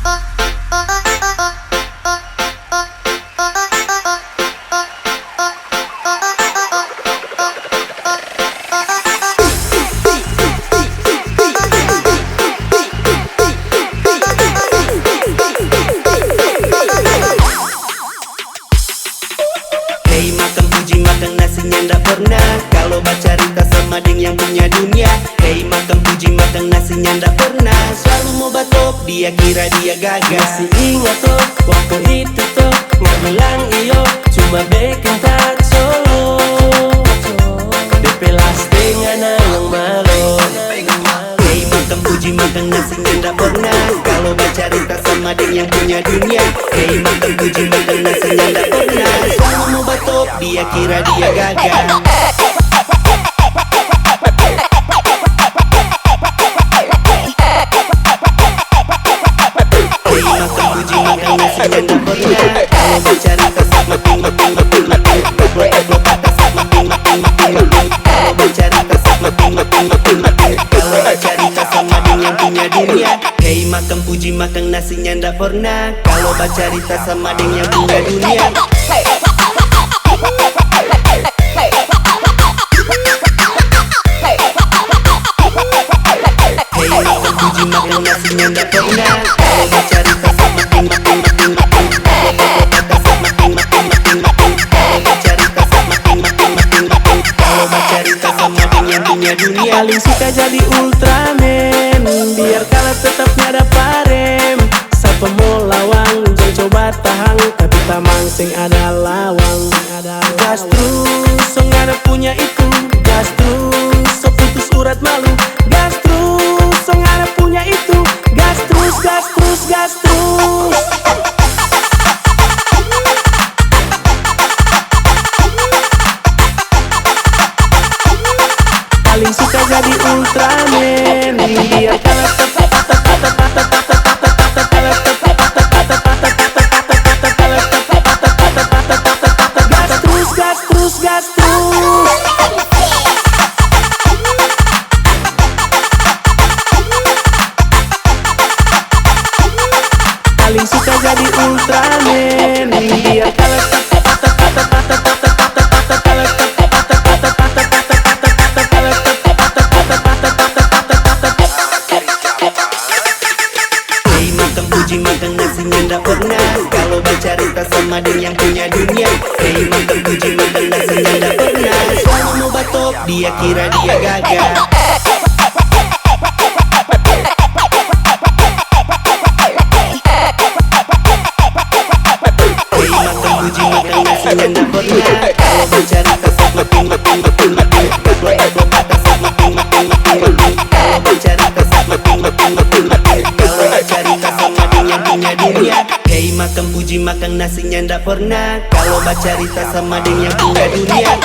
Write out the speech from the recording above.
Hey makan puji makan nasinya ndak pernah kalau baca cerita sama deng yang punya dunia. Hey makan puji makan nasinya ndak pernah selalu mau batok dia kira dia gagah. Masih ingat toh waktu itu toh nggak bilang iyo cuma bikin tak solo. DP last dengan yang malu. Hey makan puji makan nasinya ndak pernah kalau baca cerita sama deng yang punya dunia. Hey makan puji makan nasinya ndak pernah selalu mau batok dia kira dia gagah. Hey makan puji makan nasinya ndak pernah kalau baca cerita sama deng kalau baca cerita sama deng kalau baca cerita sama deng yang punya dunia. Hey makan puji makan nasinya ndak pernah kalau baca cerita sama deng yang punya dunia. Hey makan puji makan nasinya ndak pernah kalau baca cerita sama deng kalau baca cerita sama deng yang punya dunia. Paling suka jadi Ultraman biar kalah tetap ada parem. Siapa mau lawang jangan coba tahan tapi tamang sing ada lawang. Gas terus so ada punya itu. Gas terus so putus urat malu. Gas terus so ada punya itu. Gas terus gas terus gas terus. Paling suka jadi Ultraman biar kalah gas terus gas terus. Paling suka jadi Ultraman biar kalah puji makan nasinya ndak pernah kalau baca cerita sama deng yang punya dunia. Hey makan puji makan nasinya ndak pernah selalu mau batok dia kira dia gagah. Hey makan puji makan nasinya ndak pernah kalau baca cerita sama deng kalau baca cerita sama deng punya dunia. Hey makan puji makan nasinya ndak pernah kalau baca cerita sama deng yang punya dunia.